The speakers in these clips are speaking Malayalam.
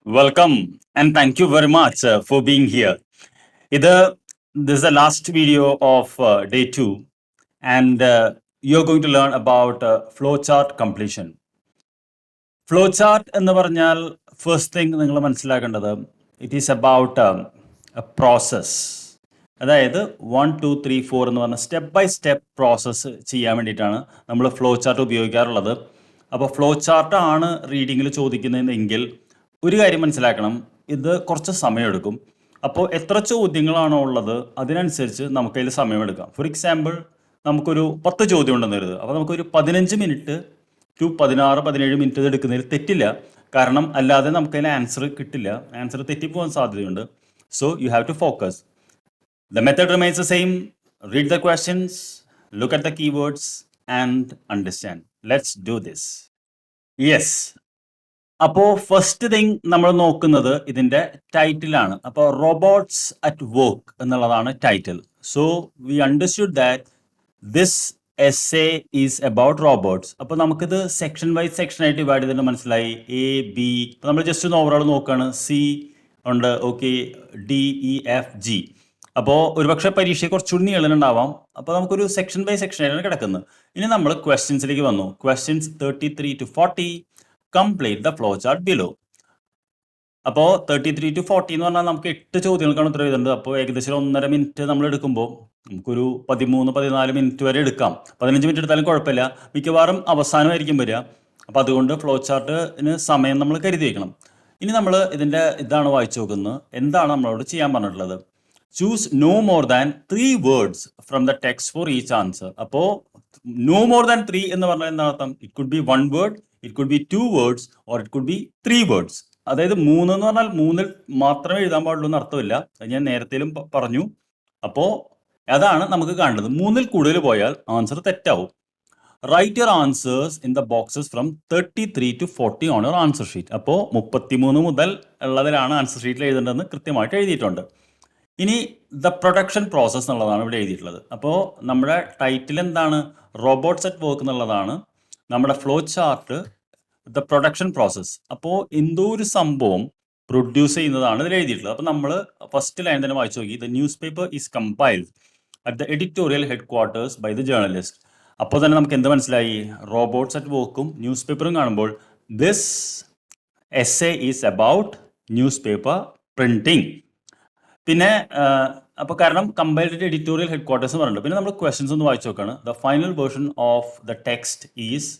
Welcome and thank you very much for being here. This is the last video of day two, and you're going to learn about flowchart completion. Flowchart എന്ന് പറഞ്ഞാൽ ഫസ്റ്റ് തിങ് നിങ്ങൾ മനസ്സിലാക്കേണ്ടത് it is about A process. അതായത് 1 2 3 4 എന്ന് പറഞ്ഞ സ്റ്റെപ്പ് ബൈ സ്റ്റെപ്പ് പ്രോസസ്സ് ചെയ്യാൻ വേണ്ടിയിട്ടാണ് നമ്മൾ ഫ്ലോ ചാർട്ട് ഉപയോഗിക്കാറുള്ളത്. അപ്പോൾ ഫ്ലോ ചാർട്ടാണ് റീഡിങ്ങിൽ ചോദിക്കുന്നതെങ്കിൽ ഒരു കാര്യം മനസ്സിലാക്കണം, ഇത് കുറച്ച് സമയമെടുക്കും. അപ്പോൾ എത്ര ചോദ്യങ്ങളാണോ ഉള്ളത് അതിനനുസരിച്ച് നമുക്കതിൽ സമയമെടുക്കാം. ഫോർ എക്സാമ്പിൾ, നമുക്കൊരു 10 ചോദ്യം ഉണ്ടെന്ന് കരുതുക. അപ്പോൾ നമുക്കൊരു 15 മിനിറ്റ് ടു 16 17 മിനിറ്റ് ഇത് എടുക്കുന്നതിൽ തെറ്റില്ല. കാരണം അല്ലാതെ നമുക്കതിൽ ആൻസർ കിട്ടില്ല, ആൻസർ തെറ്റിപ്പോകാൻ സാധ്യതയുണ്ട്. So you have to focus. The method remains the same. Read the questions, look at the keywords, and understand. Let's do this. Yes. അപ്പോൾ ഫസ്റ്റ് തിങ് നമ്മൾ നോക്കുന്നത് ഇതിൻ്റെ ടൈറ്റിലാണ്. അപ്പോൾ റോബോട്ട്സ് അറ്റ് വർക്ക് എന്നുള്ളതാണ് title. So we understood that this essay is about robots. അപ്പോൾ നമുക്കിത് സെക്ഷൻ വൈസ് സെക്ഷനായിട്ട് ഡിവൈഡ് ചെയ്തിട്ട് മനസ്സിലായി. എ ബി, ഇപ്പോൾ നമ്മൾ ജസ്റ്റ് ഒന്ന് ഓവറോൾ നോക്കുകയാണ്. സി ഉണ്ട്, okay, D E F G. അപ്പോൾ ഒരുപക്ഷെ പരീക്ഷയെ കുറച്ചുകൂടി നീളനുണ്ടാവാം. അപ്പോൾ നമുക്കൊരു സെക്ഷൻ ബൈ സെക്ഷനായിട്ടാണ് കിടക്കുന്നത്. ഇനി നമ്മൾ ക്വസ്റ്റ്യൻസിലേക്ക് വന്നു. Questions 33 to 40. Complete the flow chart below. അപ്പോൾ 33 to 40 എന്ന് പറഞ്ഞാൽ നമുക്ക് 8 ചോദ്യങ്ങൾക്കാണ് ഉത്തരം എഴുതുന്നത്. അപ്പോൾ ഏകദേശം 1.5 മിനിറ്റ് നമ്മൾ എടുക്കുമ്പോൾ നമുക്കൊരു 13 14 മിനിറ്റ് വരെ എടുക്കാം. 15 മിനിറ്റ് എടുത്താലും കുഴപ്പമില്ല. മിക്കവാറും അവസാനമായിരിക്കും വരിക. അപ്പോൾ അതുകൊണ്ട് ഫ്ലോ ചാർട്ടിന് സമയം നമ്മൾ കരുതി വയ്ക്കണം. ഇനി നമ്മൾ ഇതിൻ്റെ ഇതാണ് വായിച്ചു നോക്കുന്നത്. എന്താണ് നമ്മളോട് ചെയ്യാൻ പറഞ്ഞിട്ടുള്ളത്? Choose no more than 3 words from the text for each answer. അപ്പോൾ നോ മോർ ദാൻ 3 എന്ന് പറഞ്ഞാൽ എന്താ അർത്ഥം? It could be 1 word, it could be 2 words, or it could be 3 words. അതായത് 3 എന്ന് പറഞ്ഞാൽ 3 മാത്രമേ എഴുതാൻ പാടുള്ളൂ എന്ന് അർത്ഥമില്ല. അത് ഞാൻ നേരത്തേലും പറഞ്ഞു. അപ്പോൾ അതാണ് നമുക്ക് കാണേണ്ടത്. 3 കൂടുതൽ പോയാൽ ആൻസർ തെറ്റാവും. Write your answers in the boxes from 33 to 40 on your answer sheet. അപ്പോൾ 33 മുതൽ ഉള്ളതിലാണ് ആൻസർ ഷീറ്റിൽ എഴുതേണ്ടതെന്ന് കൃത്യമായിട്ട് എഴുതിയിട്ടുണ്ട്. ഇനി ദ പ്രൊഡക്ഷൻ പ്രോസസ് എന്നുള്ളതാണ് ഇവിടെ എഴുതിയിട്ടുള്ളത്. അപ്പോൾ നമ്മുടെ ടൈറ്റിൽ എന്താണ്? റോബോട്ട്സ് അറ്റ് വർക്ക് എന്നുള്ളതാണ്. നമ്മുടെ flow chart the production process. അപ്പോൾ എന്തോ ഒരു സംഭവം പ്രൊഡ്യൂസ് ചെയ്യുന്നതാണ് ഇതിൽ എഴുതിയിട്ടുള്ളത്. അപ്പോൾ നമ്മൾ ഫസ്റ്റ് ലൈൻ തന്നെ വായിച്ചു നോക്കി. The newspaper is compiled at the editorial headquarters by the journalist. അപ്പോൾ തന്നെ നമുക്ക് എന്ത് മനസ്സിലായി? റോബോട്ട്സ് അറ്റ് വർക്കും ന്യൂസ് പേപ്പറും കാണുമ്പോൾ this essay is about news paper printing. പിന്നെ അപ്പോൾ കാരണം കമ്പൈൽഡ് എഡിറ്റോറിയൽ ഹെഡ് ക്വാർട്ടേഴ്സ് പറഞ്ഞിട്ടുണ്ട്. പിന്നെ നമ്മൾ ക്വസ്റ്റൻസ് ഒന്ന് വായിച്ചു നോക്കാണ്. The final version of the text is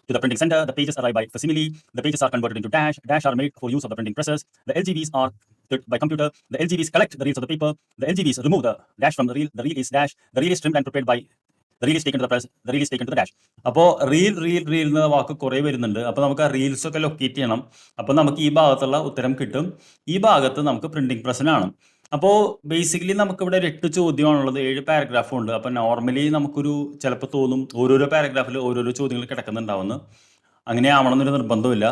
to the printing center. The pages arrive by facsimile. The pages are converted into dash. Dash are made for use of the printing presses. The LGVs are by computer. The LGVs collect the reels of the paper. The LGVs remove the dash from the reel. The reel is dash. The reel is trimmed and prepared by. The reel is taken to the press. The reel is taken to the dash. അപ്പോൾ റീൽ എന്ന വാക്ക് കുറേ വരുന്നുണ്ട്. അപ്പോൾ നമുക്ക് ആ റീൽസ് ഒക്കെ ലൊക്കേറ്റ് ചെയ്യണം. അപ്പോൾ നമുക്ക് ഈ ഭാഗത്തുള്ള ഉത്തരം കിട്ടും. ഈ ഭാഗത്ത് നമുക്ക് പ്രിന്റിംഗ് പ്രസ്സിനാണ്. അപ്പോൾ ബേസിക്കലി നമുക്കിവിടെ ഒരു 8 ചോദ്യമാണുള്ളത്, 7 പാരഗ്രാഫും ഉണ്ട്. അപ്പോൾ നോർമലി നമുക്കൊരു ചിലപ്പോൾ തോന്നും ഓരോരോ പാരഗ്രാഫിൽ ഓരോരോ ചോദ്യങ്ങൾ കിടക്കുന്നുണ്ടാവുമെന്ന്. അങ്ങനെ ആവണമെന്നൊരു നിർബന്ധമില്ല.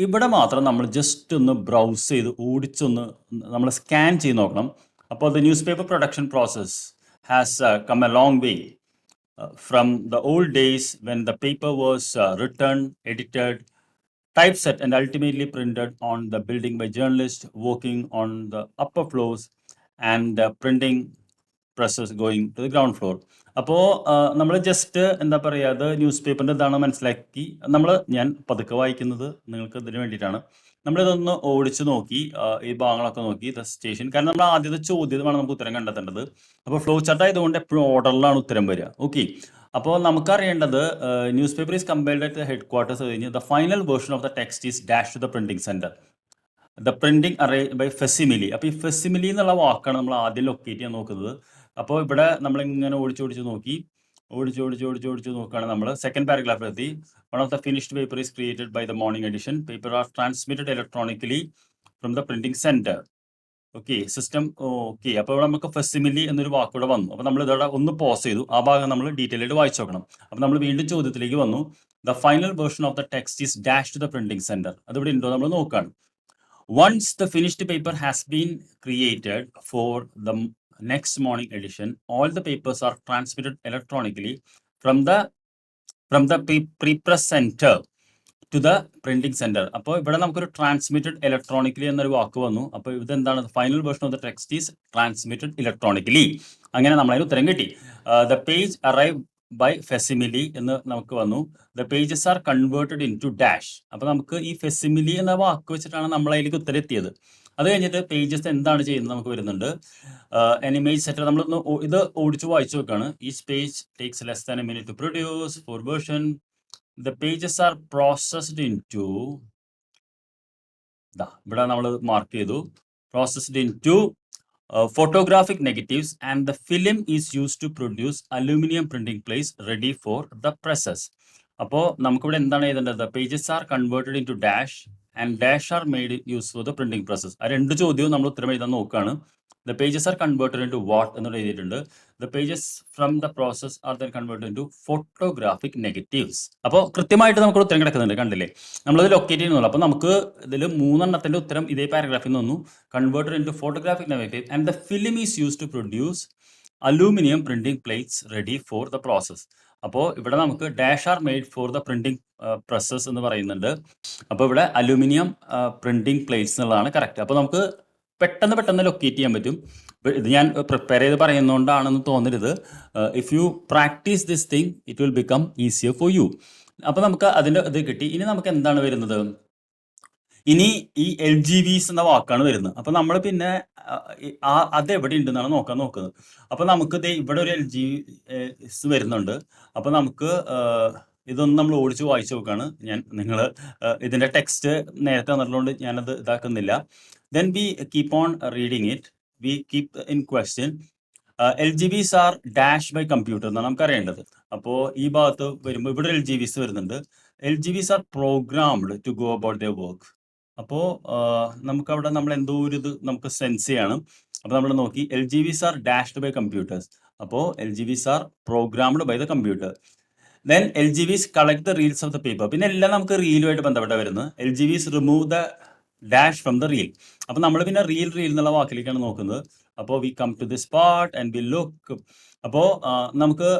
ഇവിടെ മാത്രം നമ്മൾ ജസ്റ്റ് ഒന്ന് ബ്രൗസ് ചെയ്ത് ഓടിച്ചൊന്ന് നമ്മൾ സ്കാൻ ചെയ്ത് നോക്കണം. അപ്പോൾ the newspaper production process has come a long way from the old days when the paper was written, edited, typeset and ultimately printed on the building by journalists working on the upper floors and printing presses going to the ground floor. അപ്പോൾ നമ്മൾ ജസ്റ്റ് എന്താ പറയുക, അത് ന്യൂസ് പേപ്പറിൻ്റെ ഇതാണ് മനസ്സിലാക്കി ഞാൻ പതുക്കെ വായിക്കുന്നത് നിങ്ങൾക്ക് ഇതിന് വേണ്ടിയിട്ടാണ്. നമ്മളിതൊന്ന് ഓടിച്ച് നോക്കി, ഈ ഭാഗങ്ങളൊക്കെ നോക്കി ദ സ്റ്റേഷൻ. കാരണം നമ്മൾ ആദ്യത്തെ ചോദ്യമാണ് നമുക്ക് ഉത്തരം കണ്ടെത്തേണ്ടത്. അപ്പോൾ ഫ്ലോ ചാർട്ട് ആയതുകൊണ്ട് എപ്പോഴും ഓർഡറിലാണ് ഉത്തരം വരിക. ഓക്കെ, അപ്പോൾ നമുക്കറിയേണ്ടത് newspaper is compiled at the headquarters കഴിഞ്ഞ് the final version of the text is dash to the printing centre. The printing arrange by facsimile. അപ്പോൾ ഈ ഫെസിമിലി എന്നുള്ള വാക്കാണ് നമ്മൾ ആദ്യം ലൊക്കേറ്റ് ചെയ്യാൻ നോക്കുന്നത്. അപ്പോൾ ഇവിടെ നമ്മളിങ്ങനെ ഓടിച്ചോടിച്ച് നോക്കുകയാണ്. നമ്മൾ സെക്കൻഡ് പാരഗ്രാഫിലെത്തി. One of the finished paper is created by the morning edition. Paper are transmitted electronically from the printing centre. Okay, system. Okay, അപ്പോൾ ഇവിടെ നമുക്ക് ഫെസിമിലി എന്നൊരു വാക്കൂടെ വന്നു. അപ്പോൾ നമ്മൾ ഇതോടെ ഒന്ന് പോസ് ചെയ്തു. ആ ഭാഗം നമ്മൾ ഡീറ്റെയിൽ ആയിട്ട് വായിച്ചു നോക്കണം. അപ്പോൾ നമ്മൾ വീണ്ടും ചോദ്യത്തിലേക്ക് വന്നു. The final version of the text is dash to the printing centre. അതിവിടെ ഉണ്ടോ നമ്മൾ നോക്കുകയാണ്. Once the finished paper has been created for the next morning edition, all the papers are transmitted electronically from the prepress center to the printing centre. അപ്പോൾ ഇവിടെ നമുക്കൊരു ട്രാൻസ്മിറ്റഡ് ഇലക്ട്രോണിക്കലി എന്നൊരു വാക്ക് വന്നു. അപ്പോൾ ഇതെന്താണ്? Final version of the text is transmitted electronically. അങ്ങനെ നമ്മളതിന് ഉത്തരം കിട്ടി. The page arrive by facsimile എന്ന് നമുക്ക് വന്നു. The pages are converted into dash. അപ്പോൾ നമുക്ക് ഈ ഫെസിമിലി എന്ന വാക്ക് വെച്ചിട്ടാണ് നമ്മൾ അതിലേക്ക് ഉത്തരം എത്തിയത്. അത് കഴിഞ്ഞിട്ട് പേജസ് എന്താണ് ചെയ്യുന്നത് നമുക്ക് വരുന്നുണ്ട്. ഇമേജ് സെറ്റർ നമ്മളൊന്ന് ഇത് ഓടിച്ച് വായിച്ചു നോക്കുകയാണ്. Each page takes less than a minute to produce four version. The pages are processed into ഇവിടെ നമ്മൾ മാർക്ക് ചെയ്തു, processed into photographic negatives, and the film is used to produce aluminum printing plates ready for the presses. അപ്പോൾ നമുക്കിവിടെ എന്താണ് എഴുതേണ്ടത്? Pages are converted into dash and dash are made use for the printing process. ആ രണ്ട് ചോദ്യവും നമ്മൾ ഉത്തരം എഴുതാൻ നോക്കുകയാണ്. The pages are converted into what എന്ന് എഴുതിയിട്ടുണ്ട്. The pages from the process are then converted into photographic negatives. അപ്പോൾ കൃത്യമായിട്ട് നമുക്ക് ഉത്തരം കിടക്കുന്നുണ്ട്, കണ്ടില്ലേ? നമ്മളത് ലൊക്കേറ്റ് ചെയ്യുന്നുള്ളൂ. അപ്പോൾ നമുക്ക് ഇതിൽ 3 ഉത്തരം ഇതേ പാരഗ്രാഫിൽ നിന്ന് വന്നു. Converted into photographic negative and the film is use to produce aluminium printing plates ready for the process. അപ്പോൾ ഇവിടെ നമുക്ക് dash are made for the printing presses എന്ന് പറയുന്നുണ്ട്. അപ്പോൾ ഇവിടെ അലൂമിനിയം പ്രിന്റിംഗ് പ്ലേറ്റ്സ് എന്നുള്ളതാണ് കറക്റ്റ്. അപ്പോൾ നമുക്ക് പെട്ടെന്ന് ലൊക്കേറ്റ് ചെയ്യാൻ പറ്റും. ഇത് ഞാൻ പ്രിപ്പയർ ചെയ്ത് പറയുന്നതുകൊണ്ടാണെന്ന് തോന്നരുത്. If you practise this thing it will become easier for you. അപ്പോൾ നമുക്ക് അതിൻ്റെ ഇത് കിട്ടി. ഇനി നമുക്ക് എന്താണ് വരുന്നത്? ഇനി ഈ LGVs എന്ന വാക്കാണ് വരുന്നത്. അപ്പോൾ നമ്മൾ പിന്നെ അതെവിടെ ഉണ്ടെന്നാണ് നോക്കുന്നത്. അപ്പോൾ നമുക്ക് ഇവിടെ ഒരു LGVs വരുന്നുണ്ട്. അപ്പോൾ നമുക്ക് ഇതൊന്നും നമ്മൾ ഓടിച്ച് വായിച്ചു നോക്കുകയാണ്. നിങ്ങൾ ഇതിൻ്റെ ടെക്സ്റ്റ് നേരത്തെ വന്നിട്ടുള്ളതുകൊണ്ട് ഞാനത് ഇതാക്കുന്നില്ല. Then we keep on reading it. We keep in question. LGVs are dashed by computer എന്നാണ് നമുക്ക് അറിയേണ്ടത്. അപ്പോൾ ഈ ഭാഗത്ത് വരുമ്പോൾ ഇവിടെ LGVs വരുന്നുണ്ട്. LGVs are programmed to go about their work. അപ്പോൾ നമുക്കവിടെ നമ്മൾ എന്തോ ഒരു ഇത് നമുക്ക് സെൻസ് ചെയ്യണം. അപ്പോൾ നമ്മൾ നോക്കി LGVs are dashed by computers. അപ്പോൾ LGVs are programmed by the computer. Then LGVs collect the reels of the paper. പിന്നെ എല്ലാം നമുക്ക് റീലുമായിട്ട് ബന്ധപ്പെട്ട വരുന്നത്. LGVs remove the dash from the reel. അപ്പോൾ നമ്മൾ പിന്നെ റീൽ എന്നുള്ള വാക്കിലേക്കാണ് നോക്കുന്നത്. അപ്പോൾ we come to this part and we look. അപ്പോൾ നമുക്ക്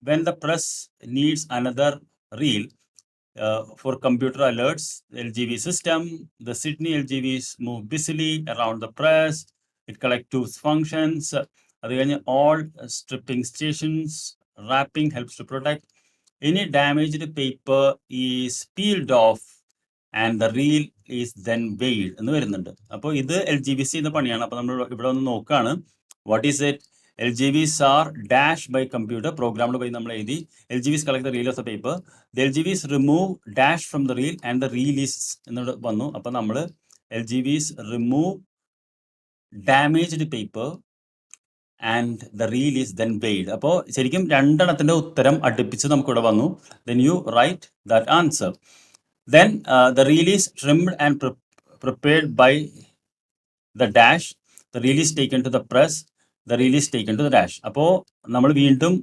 when the press needs another reel for computer alerts LGV system, the Sydney LGVs move busily around the press. It collect two functions. അത് കഴിഞ്ഞ് all stripping stations, wrapping helps to protect. Any damaged paper is peeled off and the reel is then weighed എന്ന് വരുന്നുണ്ട്. അപ്പോൾ ഇത് LGVs ചെയ്യുന്ന പണിയാണ്. അപ്പോൾ നമ്മൾ ഇവിടെ ഒന്ന് നോക്കുകയാണ്. What is it? LGVs are dashed by computer, programmed by നമ്മൾ എഴുതി. LGVs collect the reel of the paper. The LGVs remove dash from the reel and the reel is എന്ന് വന്നു. അപ്പോൾ നമ്മൾ LGVs remove damaged paper and the reel is then weighed. അപ്പോൾ ശരിക്കും രണ്ടെണ്ണത്തിൻ്റെ ഉത്തരം അടുപ്പിച്ച് നമുക്കിവിടെ വന്നു. Then you write that answer. Then the reel is trimmed and prepared by the dash. The reel is taken to the press. The reel is taken to the dash. അപ്പോൾ നമ്മൾ വീണ്ടും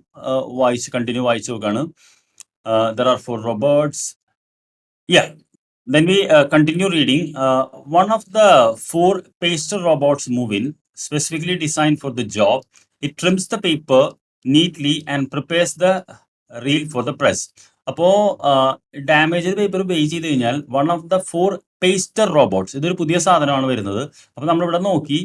കണ്ടിന്യൂ വായിച്ചു നോക്കുകയാണ്. There are 4 robots. Yeah. Then we continue reading. One of the 4 paster robots move in, specifically designed for the job. It trims the paper neatly and prepares the reel for the press. അപ്പോൾ ഡാമേജ് പേപ്പർ വെയ് ചെയ്ത് കഴിഞ്ഞാൽ വൺ ഓഫ് ദ 4 പേസ്റ്റർ റോബോട്ട്സ്, ഇതൊരു പുതിയ സാധനമാണ് വരുന്നത്. അപ്പോൾ നമ്മളിവിടെ നോക്കി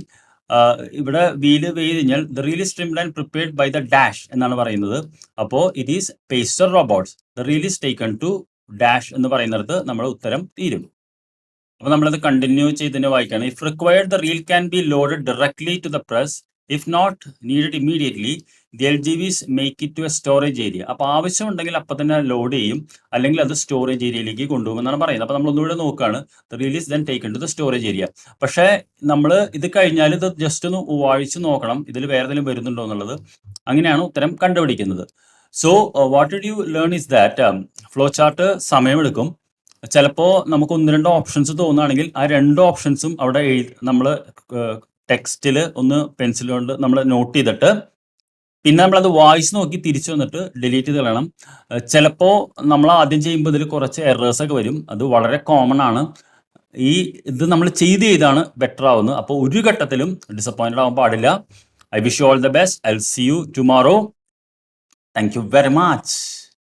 ഇവിടെ വീല് വെയ് കഴിഞ്ഞാൽ the reel is trimmed and prepared by the dash എന്നാണ് പറയുന്നത്. അപ്പോൾ it is pester robots. The reel is taken to dash എന്ന് പറയുന്നിടത്ത് നമ്മുടെ ഉത്തരം തീരും. അപ്പോൾ നമ്മളത് കണ്ടിന്യൂ ചെയ്തതിനെ വായിക്കുകയാണ്. If required the reel can be loaded directly to the press. If not needed immediately, the LGVs make it to a storage area. അപ്പോൾ ആവശ്യമുണ്ടെങ്കിൽ അപ്പം തന്നെ ലോഡ് ചെയ്യും, അല്ലെങ്കിൽ അത് സ്റ്റോറേജ് ഏരിയയിലേക്ക് കൊണ്ടുപോകും എന്നാണ് പറയുന്നത്. അപ്പോൾ നമ്മളൊന്നുകൂടെ നോക്കുകയാണ്. The reel is then taken to the storage area. പക്ഷേ നമ്മൾ ഇത് കഴിഞ്ഞാൽ ഇത് ജസ്റ്റ് ഒന്ന് വായിച്ച് നോക്കണം ഇതിൽ വേറെ എന്തെങ്കിലും വരുന്നുണ്ടോ എന്നുള്ളത്. അങ്ങനെയാണ് ഉത്തരം കണ്ടുപിടിക്കുന്നത്. So what did you learn is that flow chart സമയമെടുക്കും. ചിലപ്പോൾ നമുക്ക് 1-2 ഓപ്ഷൻസ് തോന്നുകയാണെങ്കിൽ ആ 2 ഓപ്ഷൻസും അവിടെ നമ്മൾ ടെക്സ്റ്റിൽ ഒന്ന് പെൻസിൽ കൊണ്ട് നമ്മൾ നോട്ട് ചെയ്തിട്ട് പിന്നെ നമ്മളത് വായിച്ച് നോക്കി തിരിച്ചു വന്നിട്ട് ഡിലീറ്റ് ചെയ്ത് കളയണം. ചിലപ്പോൾ നമ്മൾ ആദ്യം ചെയ്യുമ്പോൾ ഇതിൽ കുറച്ച് എറേഴ്സൊക്കെ വരും. അത് വളരെ കോമൺ ആണ്. ഇത് നമ്മൾ ചെയ്താണ് ബെറ്റർ ആവുന്നത്. അപ്പോൾ ഒരു ഘട്ടത്തിലും ഡിസപ്പോയിൻറ്റഡ് ആവാൻ പാടില്ല. I wish you all the best. I will see you tomorrow. Thank you very much.